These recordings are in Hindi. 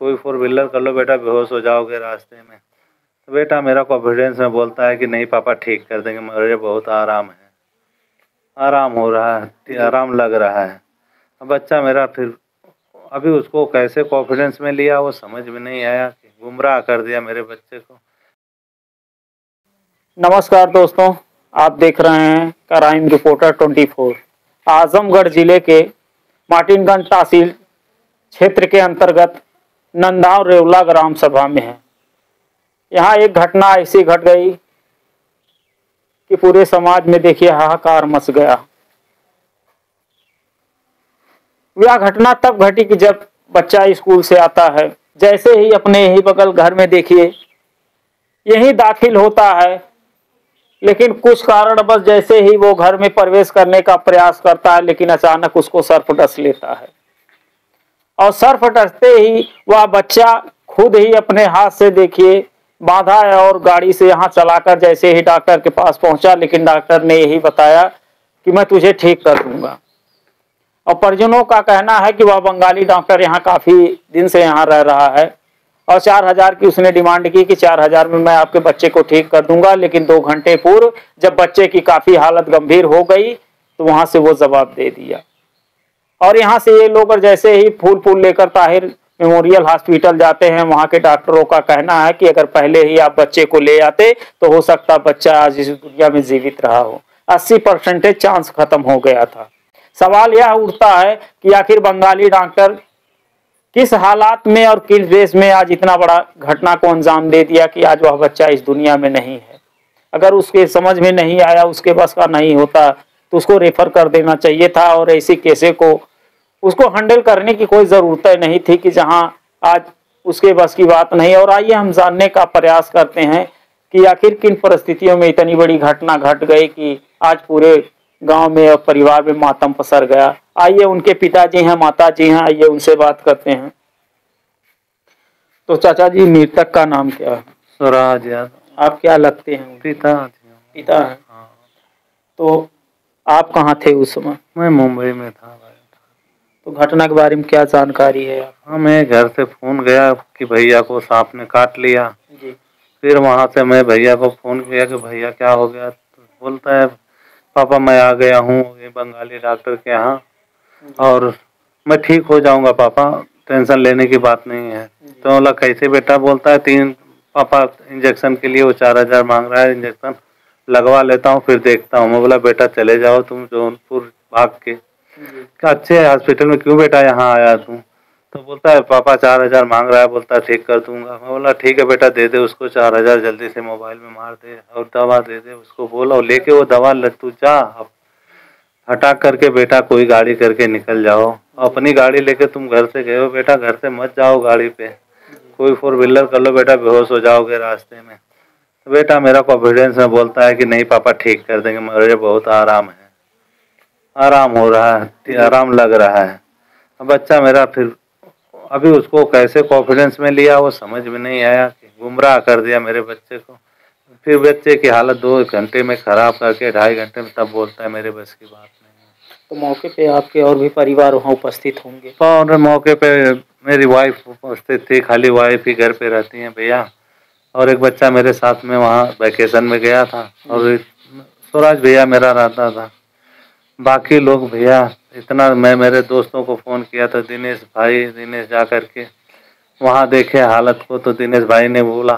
कोई 4 व्हीलर कर लो बेटा, बेहोश हो जाओगे रास्ते में। तो बेटा मेरा कॉन्फिडेंस में बोलता है कि नहीं पापा ठीक कर देंगे, मुझे बहुत आराम है, आराम हो रहा है, आराम लग रहा है। अब बच्चा मेरा फिर अभी उसको कैसे कॉन्फिडेंस में लिया वो समझ में नहीं आया, गुमराह कर दिया मेरे बच्चे को। नमस्कार दोस्तों, आप देख रहे हैं क्राइम रिपोर्टर 24। आजमगढ़ जिले के मार्टिनगंज तहसील क्षेत्र के अंतर्गत नंदाव रेवला ग्राम सभा में है। यहाँ एक घटना ऐसी घट गई कि पूरे समाज में देखिए हाहाकार मच गया। यह घटना तब घटी कि जब बच्चा स्कूल से आता है, जैसे ही अपने ही बगल घर में देखिए यही दाखिल होता है, लेकिन कुछ कारणवश जैसे ही वो घर में प्रवेश करने का प्रयास करता है, लेकिन अचानक उसको सर्प डस लेता है और सर्प डसते ही वह बच्चा खुद ही अपने हाथ से देखिए बांधा है और गाड़ी से यहाँ चलाकर जैसे ही डॉक्टर के पास पहुंचा, लेकिन डॉक्टर ने यही बताया कि मैं तुझे ठीक कर दूंगा। और परिजनों का कहना है कि वह बंगाली डॉक्टर यहाँ काफी दिन से यहाँ रह रहा है और 4,000 की उसने डिमांड की कि 4,000 में मैं आपके बच्चे को ठीक कर दूंगा। लेकिन 2 घंटे पूर्व जब बच्चे की काफी हालत गंभीर हो गई तो वहां से वो जवाब दे दिया। और यहाँ से ये लोग जैसे ही फूल लेकर ताहिर मेमोरियल हॉस्पिटल जाते हैं, वहां के डॉक्टरों का कहना है कि अगर पहले ही आप बच्चे को ले आते तो हो सकता बच्चा आज इस दुनिया में जीवित रहा हो। 80% चांस खत्म हो गया था। सवाल यह उठता है कि आखिर बंगाली डॉक्टर किस हालात में और किस देश में आज इतना बड़ा घटना को अंजाम दे दिया कि आज वह बच्चा इस दुनिया में नहीं है। अगर उसके समझ में नहीं आया, उसके बस का नहीं होता तो उसको रेफर कर देना चाहिए था और ऐसी केसे को उसको हैंडल करने की कोई ज़रूरत नहीं थी कि जहां आज उसके बस की बात नहीं। और आइए हम जानने का प्रयास करते हैं कि आखिर किन परिस्थितियों में इतनी बड़ी घटना घट गई कि आज पूरे गांव में और परिवार में मातम पसर गया। आइए उनके पिताजी हैं, माताजी हैं, आइए उनसे बात करते हैं। तो चाचा जी, मृतक का नाम क्या है? स्वराज यादव। आप क्या लगते हैं? पिता हैं। हाँ। तो आप कहाँ थे उस समय? मैं मुंबई में था भाई। तो घटना के बारे में क्या जानकारी है? हाँ, मैं घर से फोन गया कि भैया को सांप ने काट लिया जी। फिर वहाँ से मैं भैया को फोन किया कि भैया क्या हो गया, तो बोलता है पापा मैं आ गया हूँ ये बंगाली डॉक्टर के यहाँ और मैं ठीक हो जाऊंगा पापा, टेंशन लेने की बात नहीं है। तो बोला कैसे बेटा? बोलता है 3 पापा इंजेक्शन के लिए वो 4,000 मांग रहा है, इंजेक्शन लगवा लेता हूँ फिर देखता हूँ। मैं बोला बेटा चले जाओ तुम जौनपुर भाग के, अच्छे हॉस्पिटल में क्यों बेटा यहाँ आया तू? तो बोलता है पापा 4,000 मांग रहा है, बोलता है ठीक कर दूंगा। मैं बोला ठीक है बेटा दे दे उसको 4,000, जल्दी से मोबाइल में मार दे और दवा दे दे उसको, बोला और लेके वो दवा तू जा अब हटा करके बेटा कोई गाड़ी करके निकल जाओ। अपनी गाड़ी लेके तुम घर से गए हो बेटा, घर से मत जाओ गाड़ी पे, कोई 4 व्हीलर कर लो बेटा, बेहोश हो जाओगे रास्ते में। तो बेटा मेरा कॉन्फिडेंस में बोलता है कि नहीं पापा ठीक कर देंगे, मुझे बहुत आराम है, आराम हो रहा है, आराम लग रहा है। अब बच्चा मेरा फिर अभी उसको कैसे कॉन्फिडेंस में लिया वो समझ में नहीं आया, गुमराह कर दिया मेरे बच्चे को। फिर बच्चे की हालत 2 घंटे में खराब करके 2.5 घंटे में तब बोलता है मेरे बस की बात नहीं है। तो मौके पे आपके और भी परिवार वहाँ उपस्थित होंगे? और मौके पे मेरी वाइफ उपस्थित थी, खाली वाइफ ही घर पे रहती हैं भैया, और एक बच्चा मेरे साथ में वहाँ वैकेशन में गया था और स्वराज भैया मेरा रहता था। बाकी लोग भैया इतना, मैं मेरे दोस्तों को फ़ोन किया था, दिनेश जा करके वहाँ देखे हालत को, तो दिनेश भाई ने बोला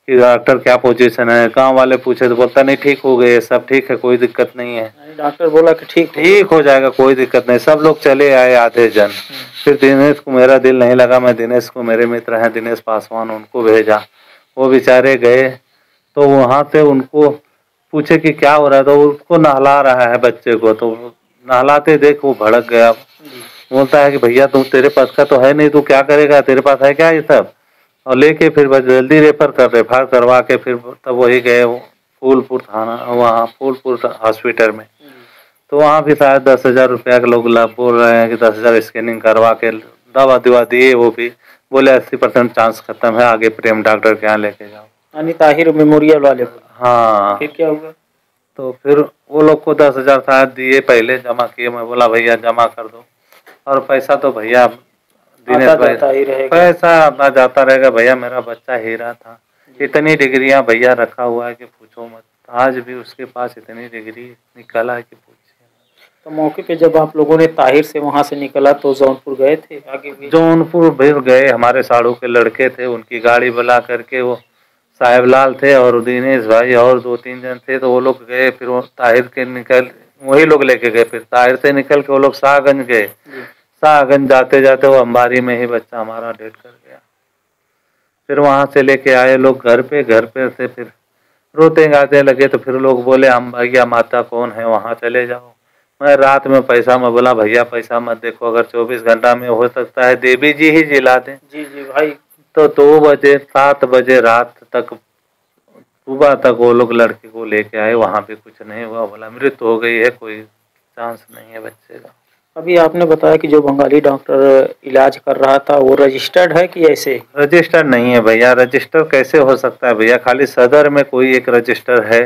कि डॉक्टर क्या पोजीशन है? गांव वाले पूछे तो बोलता नहीं ठीक हो गए, सब ठीक है, कोई दिक्कत नहीं है। डॉक्टर बोला कि ठीक हो जाएगा, कोई दिक्कत नहीं। सब लोग चले आए आधे जन। फिर दिनेश को मेरा दिल नहीं लगा, मैं दिनेश को, मेरे मित्र हैं दिनेश पासवान, उनको भेजा। वो बेचारे गए तो वहाँ से उनको पूछे कि क्या हो रहा है, तो उसको नहला रहा है बच्चे को, तो नहलाते देख वो भड़क गया। बोलता है कि भैया तू, तेरे पास का तो है नहीं, तू क्या करेगा, तेरे पास है क्या ये सब? और लेके फिर बस जल्दी रेफर करवा के फिर तब वही गए फूलपुर थाना, वहाँ फूलपुर हॉस्पिटल में। तो वहाँ भी शायद 10,000 रुपया के लोग बोल रहे हैं कि 10,000 स्कैनिंग करवा के दवा दिवा दिए, वो भी बोले 80% चांस खत्म है, आगे प्रेम डॉक्टर के यहाँ लेके जाओ, यानी ताहिर मेमोरियल वाले। हाँ। फिर क्या हुआ? तो फिर वो लोग को 10,000 शायद दिए, पहले जमा किए। मैं बोला भैया जमा कर दो, और पैसा तो भैया दिनेश आता भाई जाता ही रहेगा। पैसा आता जाता रहेगा भैया। मेरा बच्चा हीरा था, इतनी डिग्रियां भैया रखा हुआ है कि पूछो मत। आज भी उसके पास इतनी डिग्री निकला है कि पूछिए। तो मौके पे जब आप लोगों ने ताहिर से वहां से निकला तो जौनपुर गए थे आगे भी? जौनपुर भी गए, हमारे साड़ू के लड़के थे, उनकी गाड़ी बुला करके, वो साहेबलाल थे और दिनेश भाई और 2-3 जन थे, तो वो लोग गए। फिर वो ताहिर के निकल वही लोग लेके गए। फिर ताहिर से निकल के वो लोग शाहगंज गए। शाहगंज जाते जाते वो अंबारी में ही बच्चा हमारा डेथ कर गया। फिर वहां से लेके आए लोग घर पे। घर पे से फिर रोते गाते लगे, तो फिर लोग बोले हम भैया माता कौन है, वहां चले जाओ। मैं रात में पैसा में बोला भैया पैसा मत देखो, अगर 24 घंटा में हो सकता है देवी जी ही जिला दें। जी जी भाई। तो 2 बजे 7 बजे रात तक, सुबह तक वो लोग लड़के को लेके आए। वहां पे कुछ नहीं हुआ, बोला मृत्यु हो गई है, कोई चांस नहीं है बच्चे का। अभी आपने बताया कि जो बंगाली डॉक्टर इलाज कर रहा था वो रजिस्टर्ड है कि ऐसे? रजिस्टर नहीं है भैया। रजिस्टर कैसे हो सकता है भैया? खाली सदर में कोई एक रजिस्टर है,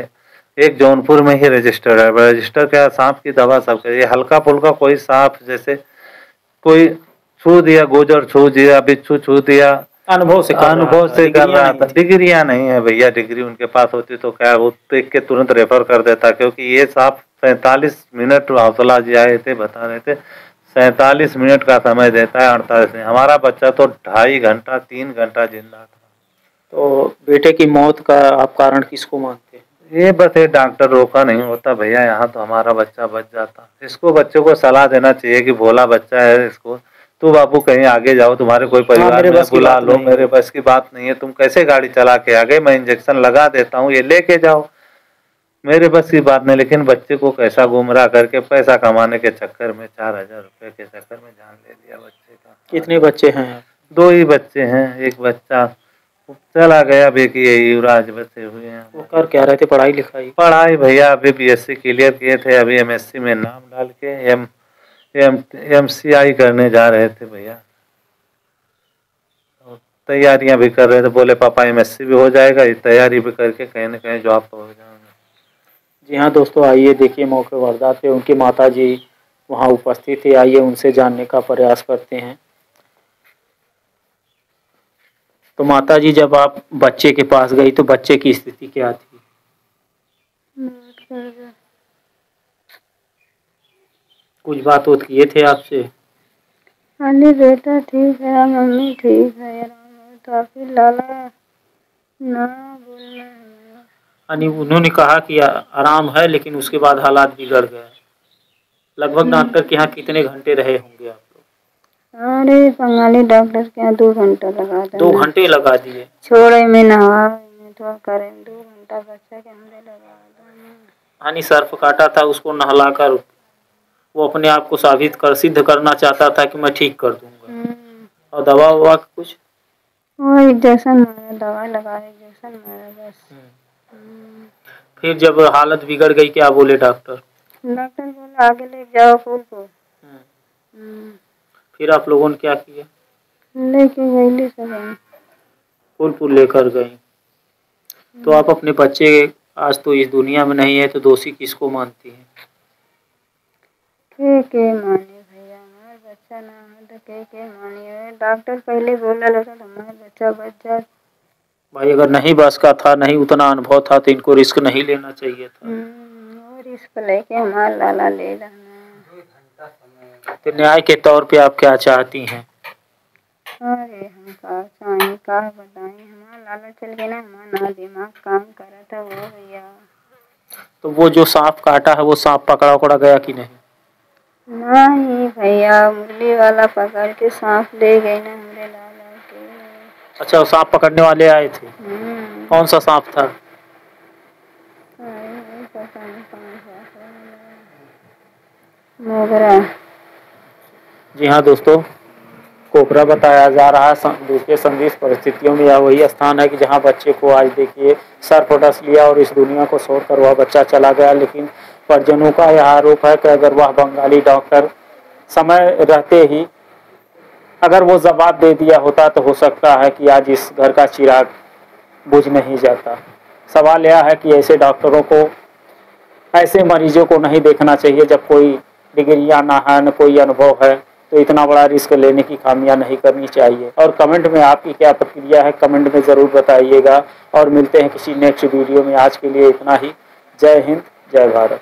एक जौनपुर में ही रजिस्टर है। रजिस्टर क्या, सांप की दवा सब ये हल्का फुल्का कोई सांप जैसे कोई छू दिया, गोजर छू दिया, बिच्छू छू दिया, अनुभव से कर रहा था। डिग्रियां नहीं है भैया। डिग्री उनके पास होती तो क्या, वो देख के तुरंत रेफर कर देता। क्योंकि ये सांप 45 मिनट हौसला जी आए थे, बता रहे थे 47 मिनट का समय देता है, 48 नहीं। हमारा बच्चा तो 2.5 घंटा 3 घंटा जिंदा था। तो बेटे की मौत का आप कारण किसको मानते हैं? ये बस ये डॉक्टर रोका नहीं होता भैया यहाँ, तो हमारा बच्चा बच जाता। इसको बच्चे को सलाह देना चाहिए कि भोला बच्चा है, इसको तो बाबू कहीं आगे जाओ, तुम्हारे कोई परिवार में बुला लो। मेरे बस की बात नहीं है, तुम कैसे गाड़ी चला के आ गए, मैं इंजेक्शन लगा देता हूँ, ये लेके जाओ, मेरे बस की बात नहीं। लेकिन बच्चे को कैसा गुमराह करके पैसा कमाने के चक्कर में, 4000 रुपए के चक्कर में जान ले लिया बच्चे का। कितने बच्चे हैं? 2 ही बच्चे हैं। एक बच्चा चला गया अभी कि युवराज बचे हुए हैं। वो कर क्या रहे थे, पढ़ाई लिखाई? पढ़ाई भैया अभी बीएससी क्लियर किए थे, अभी एमएससी में नाम डाल के एमसीआई करने जा रहे थे भैया। तैयारियां भी कर रहे थे, बोले पापा एमएससी भी हो जाएगा, इस तैयारी भी करके कहीं न कहीं जॉब हो जाएंगे। जी हाँ दोस्तों, आइए देखिए मौके वारदात पे उनकी माता जी वहाँ उपस्थित थे। आइए उनसे जानने का प्रयास करते हैं। तो माता जी, जब आप बच्चे के पास गई तो बच्चे की स्थिति क्या थी? कुछ बात किए थे आपसे? हाँ बेटा ठीक है, मम्मी ठीक है, आराम होता, फिर लाला ना बोलना है। यानी उन्होंने कहा कि आराम है, लेकिन उसके बाद हालात बिगड़ गए। लगभग डॉक्टर के यहाँ कितने घंटे रहे होंगे आप लोग? अरे बंगाली डॉक्टर के यहाँ 2 घंटा लगा दिए। 2 घंटे लगा दिए? छोड़े में नहा में तो करें 2 घंटा बच्चा के हमने लगा दिया। यानी सर्फ काटा था, उसको नहलाकर वो अपने आप को साबित कर सिद्ध करना चाहता था कि मैं ठीक कर दूंगा। और दवा ववा कुछ? वो इंजेक्शन मारा, दवा लगाया, इंजेक्शन मारा बस। फिर जब हालत बिगड़ गई क्या बोले डॉक्टर? डॉक्टर बोला आगे ले जाओ फूलपुर। फिर आप लोगों ने क्या किया? लेके गई सब फूलपुर लेकर गई। तो आप अपने बच्चे आज तो इस दुनिया में नहीं है, तो दोषी किसको मानती हैं? के माने भैया, हमारा बच्चा ना हो तो के मानिए। डॉक्टर पहले बोला लगा हमारा बच्चा बच जाए। भाई अगर नहीं बस का था, नहीं उतना अनुभव था, तो इनको रिस्क नहीं लेना चाहिए था। और रिस्क लेके हमारा लाला ले जाना। तो न्याय के तौर पे आप क्या चाहती हैं? अरे हम का चाहे का बताएं, हमारा लाला चल गया ना, हमारा दिमाग काम करा था वो भैया। तो वो जो सांप काटा है वो सांप पकड़ा गया कि नहीं? नहीं भैया, मुरली वाला पकड़ के सांप ले गए ना हमारे लाला के। अच्छा, वो सांप पकड़ने वाले आए थे? कौन सा सांप था? मोगरा। जी हाँ दोस्तों, कोबरा बताया जा रहा है। दूसरे संदिग्ध परिस्थितियों में यह वही स्थान है कि जहाँ बच्चे को आज देखिए सर्फ डस लिया और इस दुनिया को छोड़कर वह बच्चा चला गया। लेकिन परिजनों का यह आरोप है कि अगर वह बंगाली डॉक्टर समय रहते ही अगर वो जवाब दे दिया होता तो हो सकता है कि आज इस घर का चिराग बुझ नहीं जाता। सवाल यह है कि ऐसे डॉक्टरों को, ऐसे मरीजों को नहीं देखना चाहिए जब कोई डिग्रियां ना है, न कोई अनुभव है, तो इतना बड़ा रिस्क लेने की खामियां नहीं करनी चाहिए। और कमेंट में आपकी क्या प्रतिक्रिया है कमेंट में ज़रूर बताइएगा। और मिलते हैं किसी नेक्स्ट वीडियो में। आज के लिए इतना ही। जय हिंद, जय भारत।